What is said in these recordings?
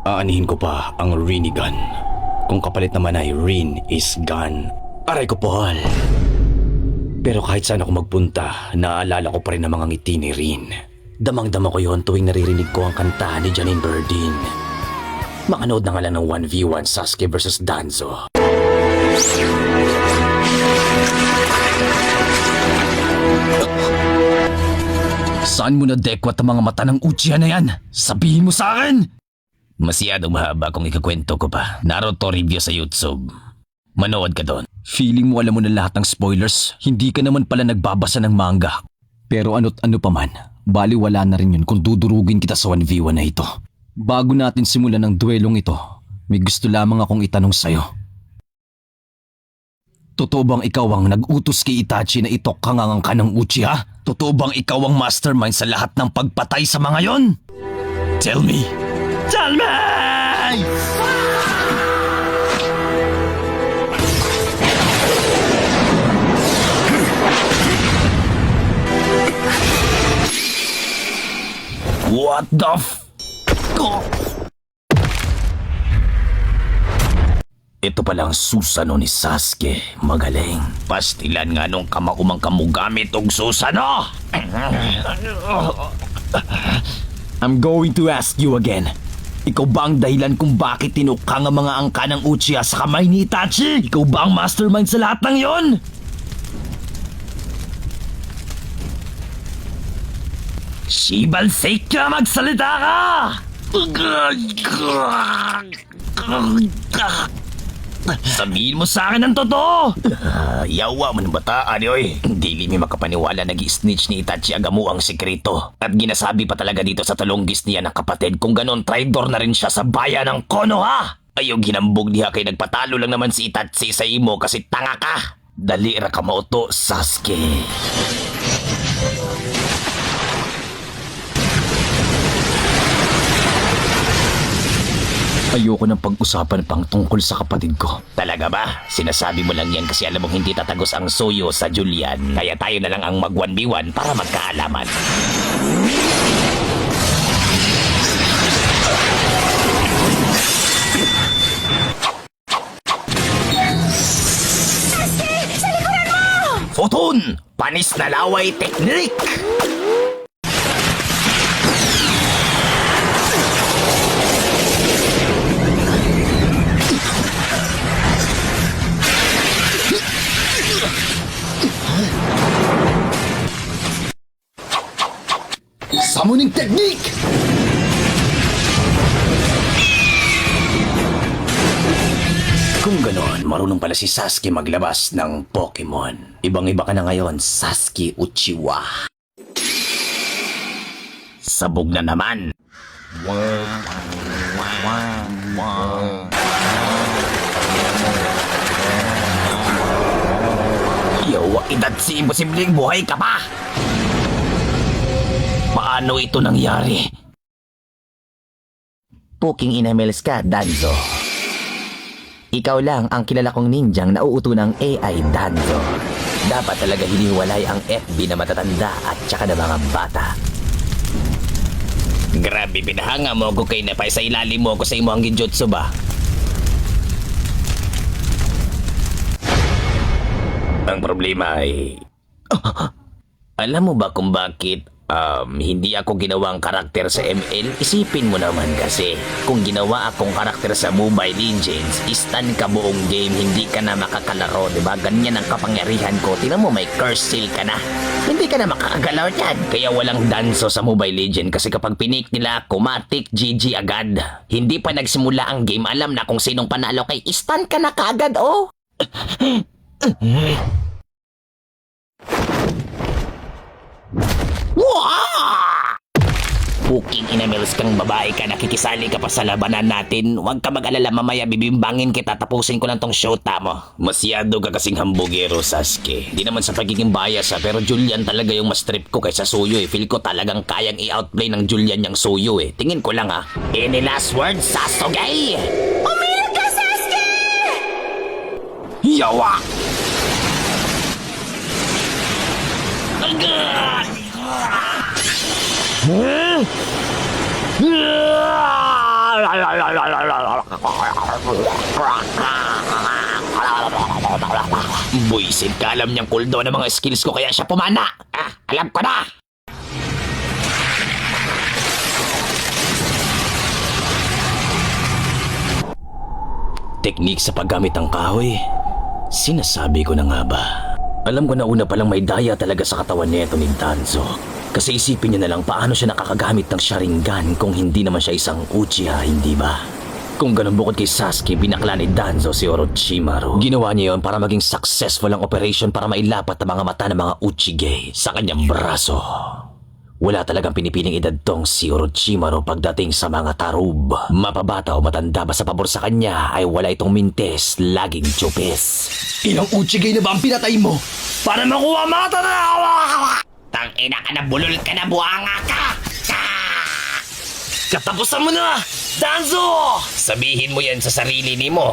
Aanihin ko pa ang Rinnegan. Kung kapalit naman ay Rin is gone. Aray ko, Paul. Pero kahit saan ako magpunta, naaalala ko pa rin ang mga ngiti ni Rin. Damang-dama ko yon tuwing naririnig ko ang kanta ni Janine Berdin. Makanood na nga lang ng 1v1 Sasuke vs Danzo. Saan mo nadekwat ang mga mata ng Uchiha na yan? Sabihin mo sa akin! Masyadong mahaba kung ikakwento ko pa. Naruto review sa YouTube. Manood ka doon. Feeling mo alam mo na lahat ng spoilers? Hindi ka naman pala nagbabasa ng manga. Pero ano't ano pa man, baliwala na rin yun kung dudurugin kita sa 1v1 na ito. Bago natin simulan ng duelong ito, may gusto lamang akong itanong sa'yo. Totoo bang ikaw ang nag-utos kay Itachi na itokhangang ka ng Uchiha? Totoo bang ikaw ang mastermind sa lahat ng pagpatay sa mga yon? Tell me! Tell me! What the f... Ito palang susano ni Sasuke. Magaling. Pastilan nga nung kamakumang kamugamit og susano. I'm going to ask you again. Ikaw ba ang dahilan kung bakit tinukha ang mga angka ng Uchiha sa kamay ni Itachi? Ikaw ba ang mastermind sa lahat ng yon? Shibalsake ka, magsalita ka! Sabihin mo sa akin ang totoo! Yawa mo ng bataan, yoy. Dili mi makapaniwala nag-snitch ni Itachi Agamo ang sekreto. At ginasabi pa talaga dito sa talonggis niya ng kapatid kung ganon traidor na rin siya sa bayan ng Konoha. Ayaw ginambog niya kay nagpatalo lang naman si Itachi sa imo kasi tanga ka. Dali ra ka mauto, Sasuke. Ayoko ng pag-usapan pang tungkol sa kapatid ko. Talaga ba? Sinasabi mo lang yan kasi alam mong hindi tatagos ang soyo sa Julian. Kaya tayo na lang ang mag-1v1 para magkaalaman. Sasuke! Sa likuran mo! Photon! Panis na laway technique! Summoning technique! Kung ganon, marunong pala si Sasuke maglabas ng Pokemon. Ibang-iba ka na ngayon, Sasuke Uchiwa. Sabog na naman. Yawa, Itachi, imposibleng buhay ka pa! Paano ito nangyari? Puking inamels ka, Danzo. Ikaw lang ang kilala kong ninjang nauuto ng AI, Danzo. Dapat talaga hiniwalay ang FB na matatanda at tsaka na mga bata. Grabe, pinahanga mo ko kay Nepay sa ilalim mo ko sa imo ang genjutsu ba? Ang problema ay... Alam mo ba kung bakit hindi ako ginawang karakter sa ML? Isipin mo naman kasi, kung ginawa akong karakter sa Mobile Legends, istan ka buong game, hindi ka na makakalaro, diba? Ganyan ang kapangyarihan ko. Tingnan mo, may curse seal ka na. Hindi ka na makakagalaw niyan. Kaya walang danso sa Mobile Legends kasi kapag pinik nila, kumatik GG agad. Hindi pa nagsimula ang game, alam na kung sinong panalo kay istan ka na kaagad, oh. Wow! Puking inamils kang babae ka, nakikisali ka pa sa labanan natin. Huwag ka mag-alala, mamaya bibimbangin kita, tapusin ko lang tong shota mo. Masyado ka kasing hambugero, Sasuke. Di naman sa pagiging bias pero Julian talaga yung mas trip ko kaysa Suyo eh. Feel ko talagang kayang i-outplay ng Julian yung Suyo eh. Tingin ko lang ha. Any last words, Sasuke? Umiyak ka, Sasuke! Yawa! Buisit ka, alam niyang kuldo ng mga skills ko kaya siya pumana. Alam ko na! Teknik sa paggamit ng kahoy? Sinasabi ko na nga ba? Alam ko na una palang may daya talaga sa katawan nito ni Danzo. Kasi isipin niyo na lang paano siya nakakagamit ng Sharingan kung hindi naman siya isang Uchiha, hindi ba? Kung ganun bukod kay Sasuke, binakla ni Danzo si Orochimaru. Ginawa niya yon para maging successful ang operation para mailapat ang mga mata ng mga Uchige sa kanyang braso. Wala talagang pinipiling edad tong si Orochimaru pagdating sa mga tarub. Mapabata o matanda ba sa pabor sa kanya ay wala itong mintes, laging chupes. Ilang Uchige na ba ang pinatay mo? Para makuha mata na! Tangina ka na, bulol ka na, buhanga ka! Katapusan mo na! Danzo! Sabihin mo yan sa sarili ni mo.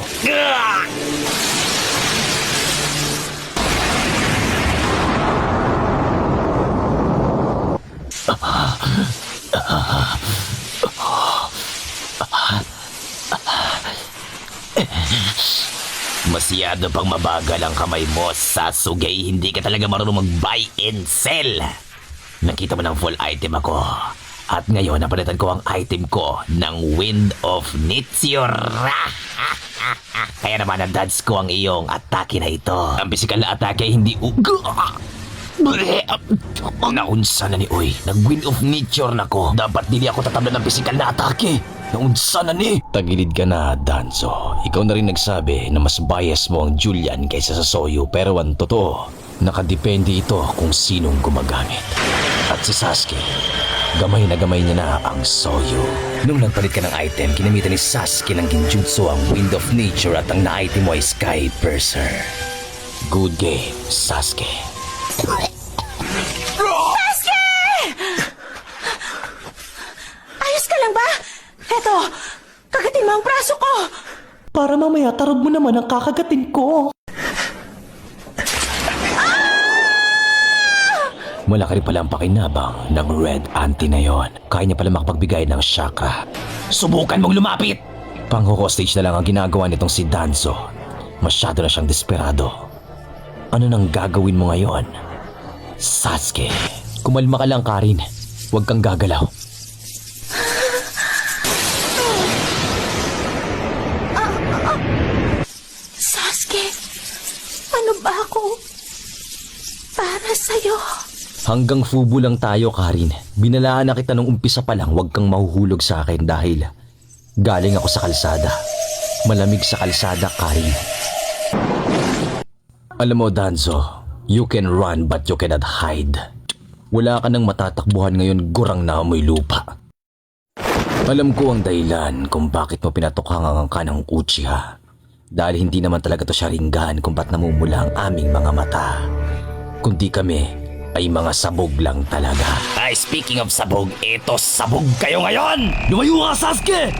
Masyado pang mabagal ang kamay mo, Sasuke. Hindi ka talaga marunong mag-buy and sell. Nakita mo ng full item ako. At ngayon, napalitan ko ang item ko ng Wind of Nichiur. Kaya naman na-dodge ko ang iyong atake na ito. Ang physical na atake hindi naunsa na ni Uy. Nag-Wind of Nichiur na ko. Dapat dili ako tatablan ng physical na atake. Naunsa na ni. Tagilid ka na, Danzo. Ikaw na rin nagsabi na mas bias mo ang Julian kaysa sa Soyu. Pero ang totoo, nakadepende ito kung sinong gumagamit. At si Sasuke, gamay na niya na ang Soyu. Nung nagpalit ka ng item, kinamitan ni Sasuke ng Genjutsu ang Wind of Nature at ang na-item mo ay Sky Piercer. Good game, Sasuke. Sasuke! Ayos ka lang ba? Eto, kagatin mo ang braso ko. Para mamaya tarog mo naman ang kakagatin ko. Malaki rin pala ang pakinabang ng Red Auntie na yon. Kaya niya pala makapagbigay ng chakra. Subukan mong lumapit! Pang-hostage na lang ang ginagawa nitong si Danzo. Masyado na siyang desperado. Ano nang gagawin mo ngayon? Sasuke, kumalma ka lang, Karin. Huwag kang gagalaw. Sasuke, ano ba ako para sa'yo? Hanggang fubo lang tayo, Karin. Binalaan na kita nung umpisa pa lang, huwag kang mahuhulog sa akin dahil galing ako sa kalsada. Malamig sa kalsada, Karin. Alam mo, Danzo, you can run but you cannot hide. Wala ka nang matatakbuhan ngayon, gurang na amoy lupa. Alam ko ang dahilan kung bakit mo pinatukangang ka ng Uchiha. Dahil hindi naman talaga to Sharingan kung ba't namumula ang aming mga mata. Kundi kami ay mga sabog lang talaga. Ay, speaking of sabog, eto sabog kayo ngayon! Lumayo ka, Sasuke!